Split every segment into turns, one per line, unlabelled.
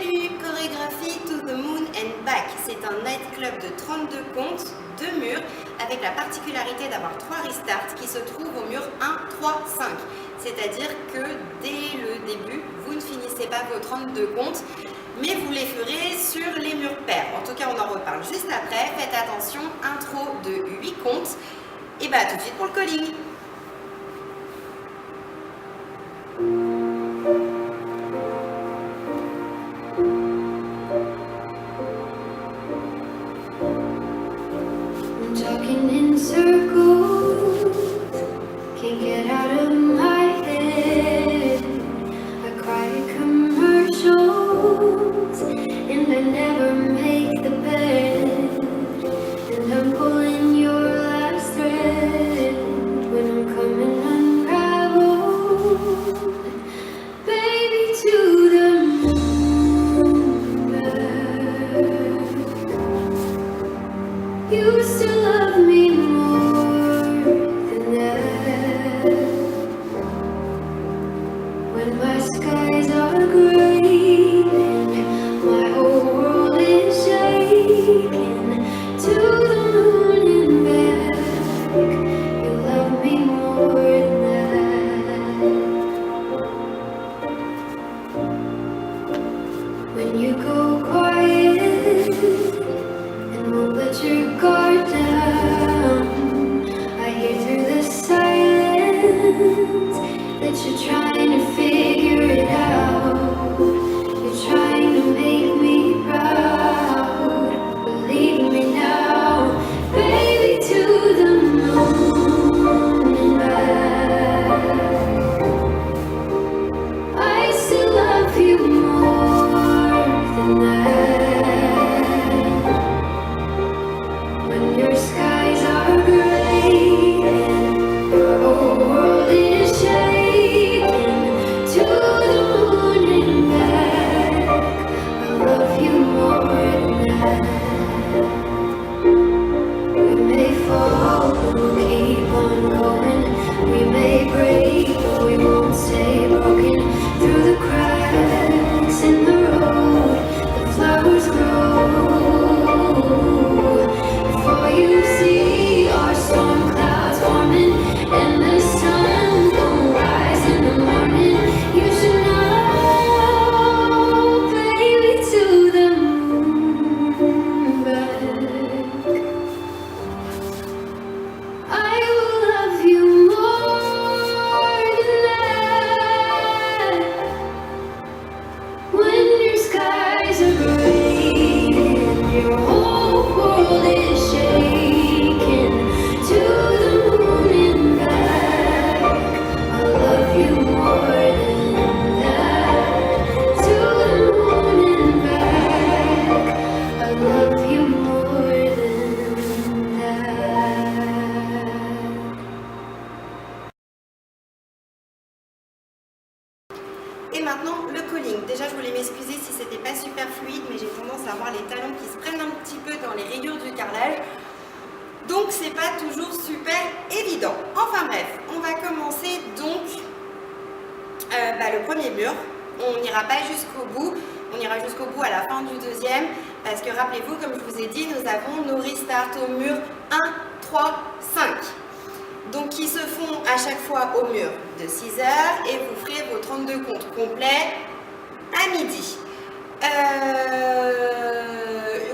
Salut, chorégraphie To the Moon and Back. C'est un nightclub de 32 comptes, 2 murs, avec la particularité d'avoir 3 restarts qui se trouvent au mur 1, 3, 5. C'est-à-dire que dès le début, vous ne finissez pas vos 32 comptes, mais vous les ferez sur les murs pairs. En tout cas, on en reparle juste après. Faites attention, intro de 8 comptes. Et bah tout de suite pour le calling.
Talking in circles, can't get out of my head. I cry at commercials, and I never make the bed. And I'm pulling your last thread when I'm coming unraveled. Baby, to the moon back. You still love me more than that. When my skies are gray and my whole world is shaking, to the moon and back. You love me more than that. When you go quiet and won't let your guard down, I hear through the silence that you're trying to figure it out. You're trying to make me proud. Believe me now, baby, to the moon and back. I still love you more than that. When your skies are gray and your whole world is shaking, to the moon and back. I love you more than that. We may fall, but we'll keep on going. We may break, but we won't stay broken. Through the cracks in the road, the flowers grow. Before you see our storm clouds forming and the sun gon' rise in the morning, you should know, baby, to the moon back. I will love you more than that. When your skies are gray and your whole world is shaking, to the moon and back. I love you more than that. To the moon and back. I love you more than that.
Et maintenant, le calling. Déjà, je voulais m'excuser si c'était pas super fluide, mais j'ai tendance à avoir les talons qui se prennent un petit peu dans les rayures du carrelage. Donc, c'est pas toujours super évident. Enfin bref, on va commencer donc le premier mur. On n'ira pas jusqu'au bout. On ira jusqu'au bout à la fin du deuxième. Parce que rappelez-vous, comme je vous ai dit, nous avons nos restarts au mur 1, 3, 5. Donc qui se font à chaque fois au mur de 6 heures et vous ferez vos 32 comptes complets à midi.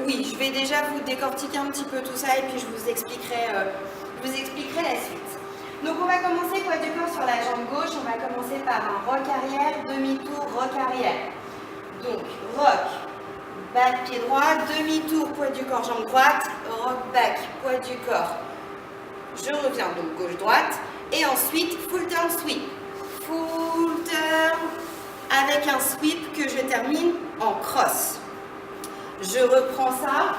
Oui, je vais déjà vous décortiquer un petit peu tout ça et puis je vous expliquerai la suite. Donc on va commencer poids du corps sur la jambe gauche, on va commencer par un rock arrière, demi-tour, rock arrière. Donc rock, back, pied droit, demi-tour, poids du corps, jambe droite, rock, back, poids du corps. Je reviens donc gauche-droite et ensuite full turn sweep. Full turn avec un sweep que je termine en cross. Je reprends ça.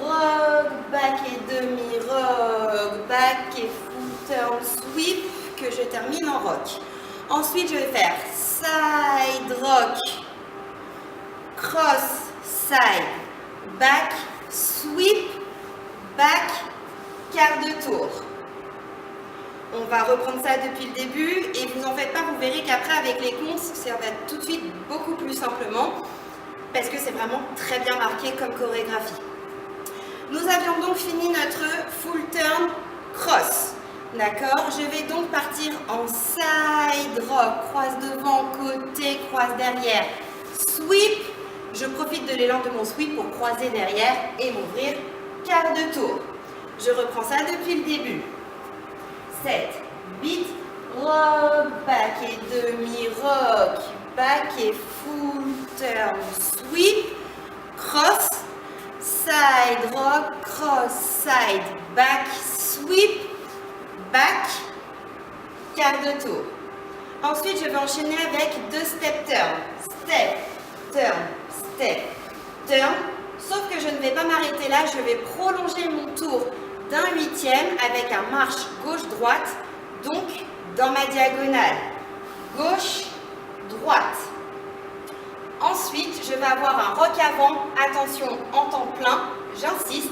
Rock, back et demi, rock, back et full turn sweep que je termine en rock. Ensuite, je vais faire side rock, cross, side, back, sweep, back, quart de tour. On va reprendre ça depuis le début et vous en faites pas, vous verrez qu'après avec les comptes, ça va tout de suite beaucoup plus simplement. parce que c'est vraiment très bien marqué comme chorégraphie. Nous avions donc fini notre full turn cross. D'accord? Je vais donc partir en side rock, croise devant, côté, croise derrière, sweep. Je profite de l'élan de mon sweep pour croiser derrière et m'ouvrir quart de tour. Je reprends ça depuis le début. 7, 8, rock, back et demi-rock, back et full turn, sweep, cross, side rock, cross, side, back, sweep, back, quart de tour. Ensuite, je vais enchaîner avec 2 step turn. Step, turn, step, turn. Sauf que je ne vais pas m'arrêter là, je vais prolonger mon tour d'un 8e avec un marche gauche-droite, donc dans ma diagonale. Gauche, droite. Ensuite, je vais avoir un rock avant, attention, en temps plein, j'insiste.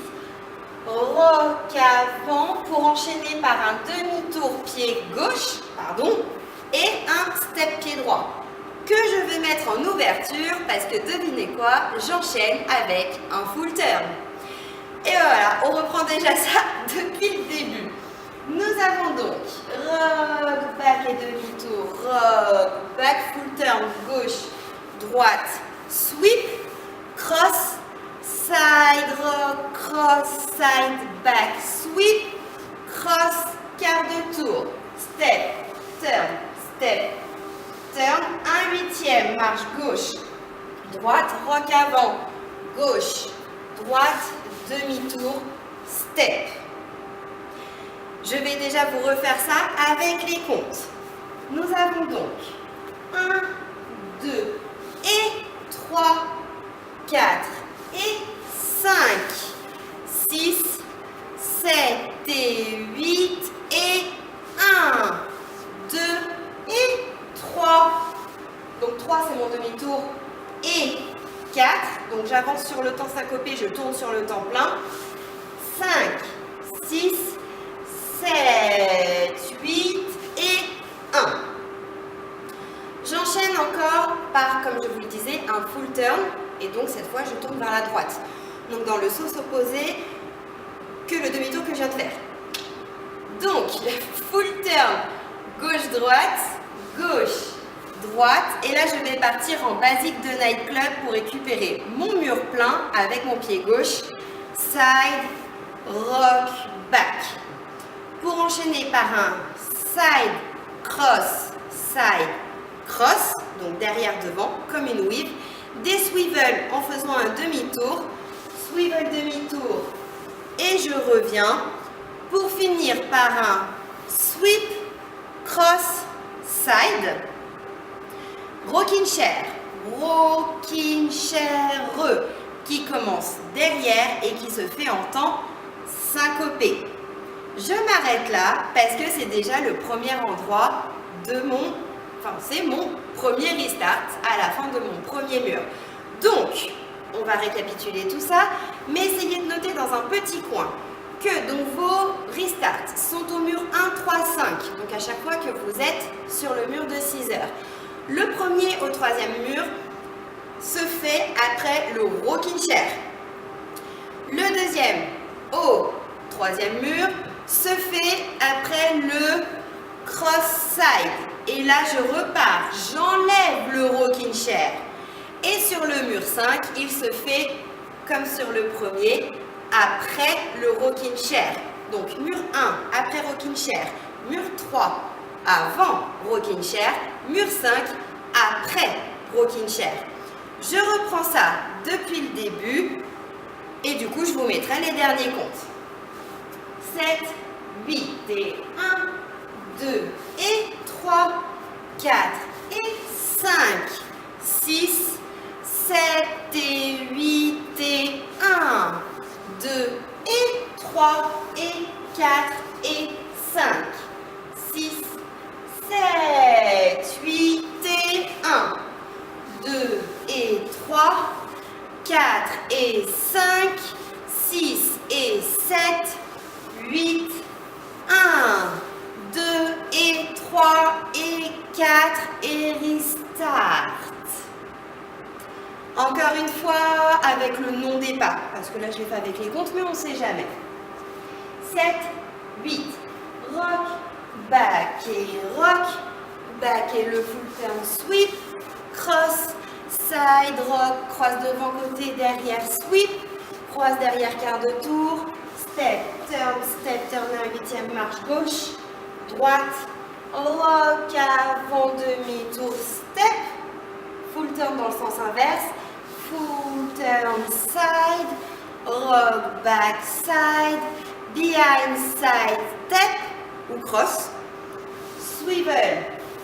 Rock avant pour enchaîner par un demi-tour pied gauche, et un step pied droit que je vais mettre en ouverture parce que devinez quoi, j'enchaîne avec un full turn. Et voilà, on reprend déjà ça depuis le début. Nous avons donc rock, back et demi-tour, rock, back, full turn, gauche, droite, sweep, cross, side rock, cross, side back, sweep, cross, quart de tour, step, turn, un 8e, marche gauche, droite, rock avant, gauche, droite, demi-tour, step. Je vais déjà vous refaire ça avec les comptes. Nous avons donc 1, 2 et 3, 4 et 5, 6, 7 et 8 et 1, 2 et 3. Donc 3 c'est mon demi-tour et 4. Donc j'avance sur le temps syncopé, je tourne sur le temps plein. 5, 6, 7, 8 et 1. J'enchaîne encore par, comme je vous le disais, un full turn. Et donc cette fois, je tourne vers la droite. Donc dans le sens opposé que le demi-tour que je viens de faire. Donc, full turn, gauche-droite, gauche-droite. Et là, je vais partir en basique de nightclub pour récupérer mon mur plein avec mon pied gauche. Side, rock, back. Pour enchaîner par un side, cross, donc derrière devant, comme une weave. Des swivels en faisant un demi-tour, swivel demi-tour et je reviens pour finir par un sweep, cross, side, rocking chair, qui commence derrière et qui se fait en temps syncopé. Je m'arrête là parce que c'est déjà le premier endroit de c'est mon premier restart à la fin de mon premier mur. Donc, on va récapituler tout ça, mais essayez de noter dans un petit coin que donc vos restarts sont au mur 1, 3, 5. Donc à chaque fois que vous êtes sur le mur de 6 heures. Le premier au 3e mur se fait après le rocking chair. Le deuxième au 3e mur se fait après le cross side. Et là, je repars, j'enlève le rocking chair. Et sur le mur 5, il se fait comme sur le premier, après le rocking chair. Donc, mur 1, après rocking chair. Mur 3, avant rocking chair. Mur 5, après rocking chair. Je reprends ça depuis le début. Et du coup, je vous mettrai les derniers comptes. 7, 8 et 1, 2 et 3, 4 et 5, 6, 7 et 8 et 1, 2 et 3 et 4 et 5, 6, 7, 8 et 1, 2 et 3, 4 et 5, 6 et 7, 8, 1, 2 et 3 et 4 et restart. Encore une fois, avec le nom des pas, parce que là je l'ai fait avec les comptes, mais on ne sait jamais. 7, 8, rock, back et rock, back et le full turn sweep, cross, side, rock, croise devant côté, derrière, sweep, croise derrière, quart de tour, step, turn, un huitième marche gauche, droite, rock, avant, demi-tour, step, full turn dans le sens inverse, full turn side, rock, back, side, behind, side, step, ou cross, swivel,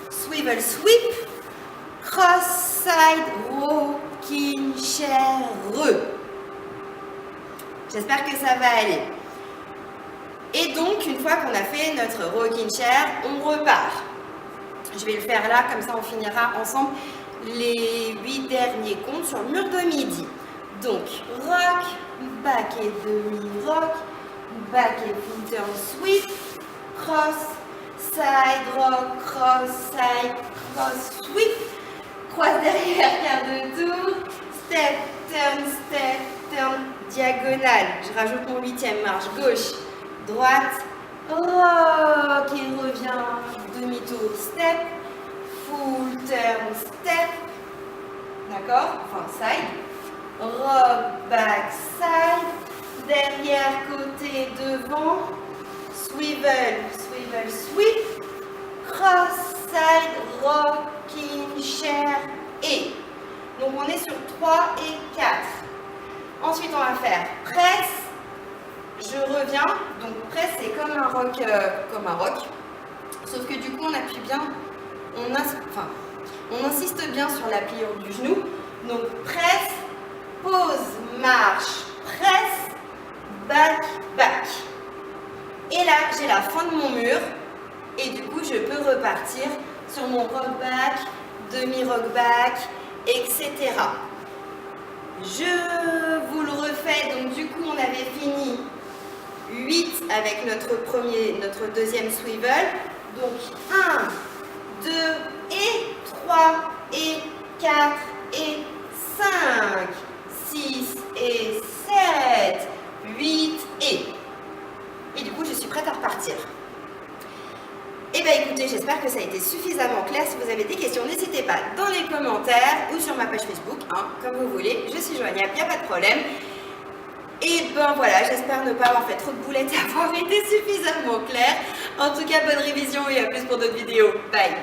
swivel, sweep, cross, side, rocking chair, J'espère que ça va aller. Et donc, une fois qu'on a fait notre rocking chair, on repart. Je vais le faire là, comme ça on finira ensemble les 8 derniers comptes sur le mur de midi. Donc, rock, back et demi-rock, back et full turn sweep, cross, side, rock, cross, side, cross, sweep, croise derrière, quart de tour, step, turn, diagonale. Je rajoute mon huitième marche, gauche, droite, rock et revient, demi-tour, step, full turn, step, d'accord, enfin side, rock, back, side, derrière, côté, devant, swivel, swivel, sweep, cross, side, rocking chair et. Donc on est sur 3 et 4. Ensuite on va faire presse, je reviens, donc presse c'est comme un rock, sauf que du coup on appuie bien, on insiste bien sur la pliure du genou, donc presse, pause, marche, presse, back, back. Et là j'ai la fin de mon mur, et du coup je peux repartir sur mon rock back, demi-rock back, etc. Je vous le refais, donc du coup on avait fini 8 avec notre deuxième swivel, donc 1, 2 et 3 et 4 et 5, 6 et 7, 8 et du coup je suis prête à repartir. Eh bien écoutez, j'espère que ça a été suffisamment clair. Si vous avez des questions, n'hésitez pas dans les commentaires ou sur ma page Facebook, comme vous voulez. Je suis joignable, il n'y a pas de problème. Et ben voilà, j'espère ne pas avoir fait trop de boulettes et avoir été suffisamment clair. En tout cas, bonne révision et à plus pour d'autres vidéos. Bye!